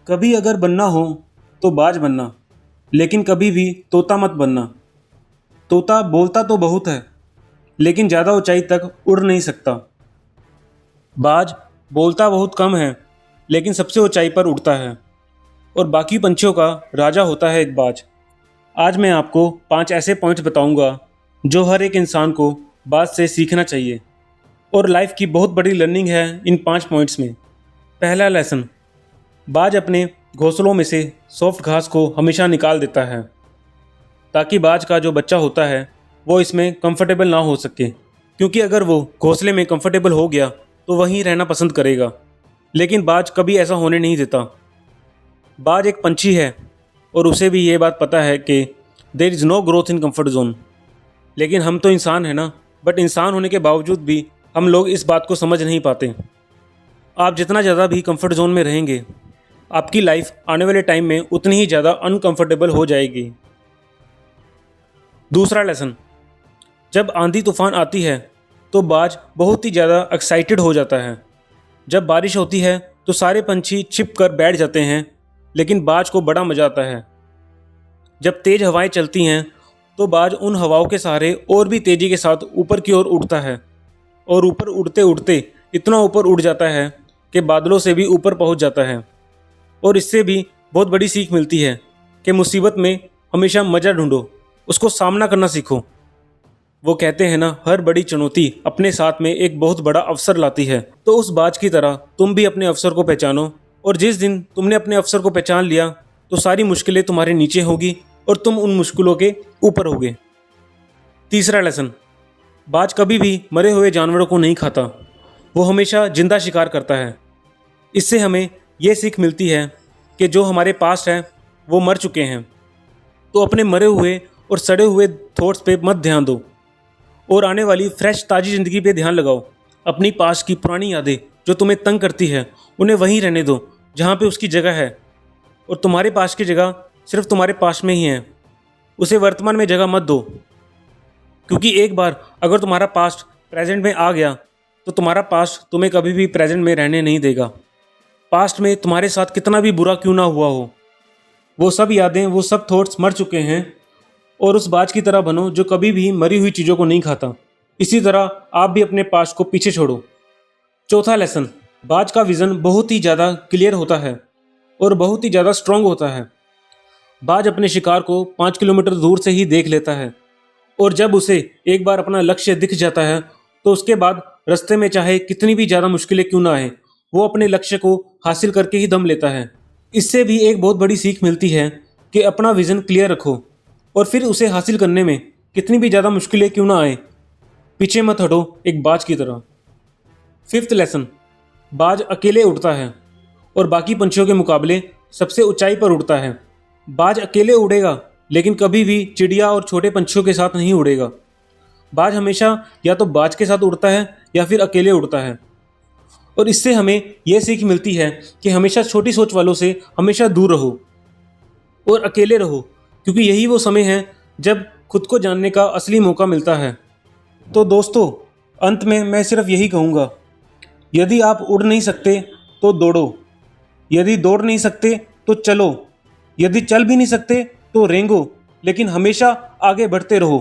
कभी अगर बनना हो तो बाज बनना, लेकिन कभी भी तोता मत बनना। तोता बोलता तो बहुत है, लेकिन ज़्यादा ऊंचाई तक उड़ नहीं सकता। बाज बोलता बहुत कम है, लेकिन सबसे ऊंचाई पर उड़ता है और बाकी पंछियों का राजा होता है एक बाज। आज मैं आपको 5 ऐसे पॉइंट्स बताऊंगा जो हर एक इंसान को बाज से सीखना चाहिए और लाइफ की बहुत बड़ी लर्निंग है इन 5 पॉइंट्स में। पहला लेसन, बाज अपने घोंसलों में से सॉफ्ट घास को हमेशा निकाल देता है ताकि बाज का जो बच्चा होता है वो इसमें कंफर्टेबल ना हो सके, क्योंकि अगर वो घोंसले में कंफर्टेबल हो गया तो वहीं रहना पसंद करेगा। लेकिन बाज कभी ऐसा होने नहीं देता। बाज एक पंछी है और उसे भी ये बात पता है कि there is no growth in comfort zone. लेकिन हम तो इंसान हैं ना, बट इंसान होने के बावजूद भी हम लोग इस बात को समझ नहीं पाते। आप जितना ज़्यादा भी कंफर्ट जोन में रहेंगे, आपकी लाइफ आने वाले टाइम में उतनी ही ज़्यादा अनकंफर्टेबल हो जाएगी। दूसरा लेसन, जब आंधी तूफान आती है तो बाज बहुत ही ज़्यादा एक्साइटेड हो जाता है। जब बारिश होती है तो सारे पंछी छिप कर बैठ जाते हैं, लेकिन बाज को बड़ा मज़ा आता है। जब तेज़ हवाएं चलती हैं तो बाज उन हवाओं के सहारे और भी तेज़ी के साथ ऊपर की ओर उड़ता है और ऊपर उड़ते उड़ते इतना ऊपर उड़ जाता है कि बादलों से भी ऊपर पहुंच जाता है। और इससे भी बहुत बड़ी सीख मिलती है कि मुसीबत में हमेशा मज़ा ढूंढो, उसको सामना करना सीखो। वो कहते हैं ना, हर बड़ी चुनौती अपने साथ में एक बहुत बड़ा अवसर लाती है। तो उस बाज की तरह तुम भी अपने अवसर को पहचानो, और जिस दिन तुमने अपने अवसर को पहचान लिया तो सारी मुश्किलें तुम्हारे नीचे होगी और तुम उन मुश्किलों के ऊपर होगे। तीसरा लेसन, बाज कभी भी मरे हुए जानवरों को नहीं खाता, वो हमेशा जिंदा शिकार करता है। इससे हमें ये सीख मिलती है कि जो हमारे पास्ट है वो मर चुके हैं, तो अपने मरे हुए और सड़े हुए थॉट्स पे मत ध्यान दो और आने वाली फ्रेश ताज़ी ज़िंदगी पे ध्यान लगाओ। अपनी पास्ट की पुरानी यादें जो तुम्हें तंग करती है उन्हें वहीं रहने दो जहाँ पे उसकी जगह है, और तुम्हारे पास्ट की जगह सिर्फ तुम्हारे पास्ट में ही है। उसे वर्तमान में जगह मत दो, क्योंकि एक बार अगर तुम्हारा पास्ट प्रेजेंट में आ गया तो तुम्हारा पास्ट तुम्हें कभी भी प्रेजेंट में रहने नहीं देगा। पास्ट में तुम्हारे साथ कितना भी बुरा क्यों ना हुआ हो, वो सब यादें, वो सब थॉट्स मर चुके हैं, और उस बाज की तरह बनो जो कभी भी मरी हुई चीज़ों को नहीं खाता। इसी तरह आप भी अपने पास्ट को पीछे छोड़ो। चौथा लेसन, बाज का विज़न बहुत ही ज़्यादा क्लियर होता है और बहुत ही ज़्यादा स्ट्रांग होता है। बाज अपने शिकार को 5 किलोमीटर दूर से ही देख लेता है, और जब उसे एक बार अपना लक्ष्य दिख जाता है तो उसके बाद रास्ते में चाहे कितनी भी ज़्यादा मुश्किलें क्यों ना आए, वो अपने लक्ष्य को हासिल करके ही दम लेता है। इससे भी एक बहुत बड़ी सीख मिलती है कि अपना विज़न क्लियर रखो और फिर उसे हासिल करने में कितनी भी ज़्यादा मुश्किलें क्यों ना आए, पीछे मत हटो एक बाज की तरह। फिफ्थ लेसन, बाज अकेले उड़ता है और बाकी पंछियों के मुकाबले सबसे ऊंचाई पर उड़ता है। बाज अकेले उड़ेगा, लेकिन कभी भी चिड़िया और छोटे पंछियों के साथ नहीं उड़ेगा। बाज हमेशा या तो बाज के साथ उड़ता है या फिर अकेले उड़ता है, और इससे हमें यह सीख मिलती है कि हमेशा छोटी सोच वालों से हमेशा दूर रहो और अकेले रहो, क्योंकि यही वो समय है जब खुद को जानने का असली मौका मिलता है। तो दोस्तों, अंत में मैं सिर्फ यही कहूँगा, यदि आप उड़ नहीं सकते तो दौड़ो, यदि दौड़ नहीं सकते तो चलो, यदि चल भी नहीं सकते तो रेंगो, लेकिन हमेशा आगे बढ़ते रहो।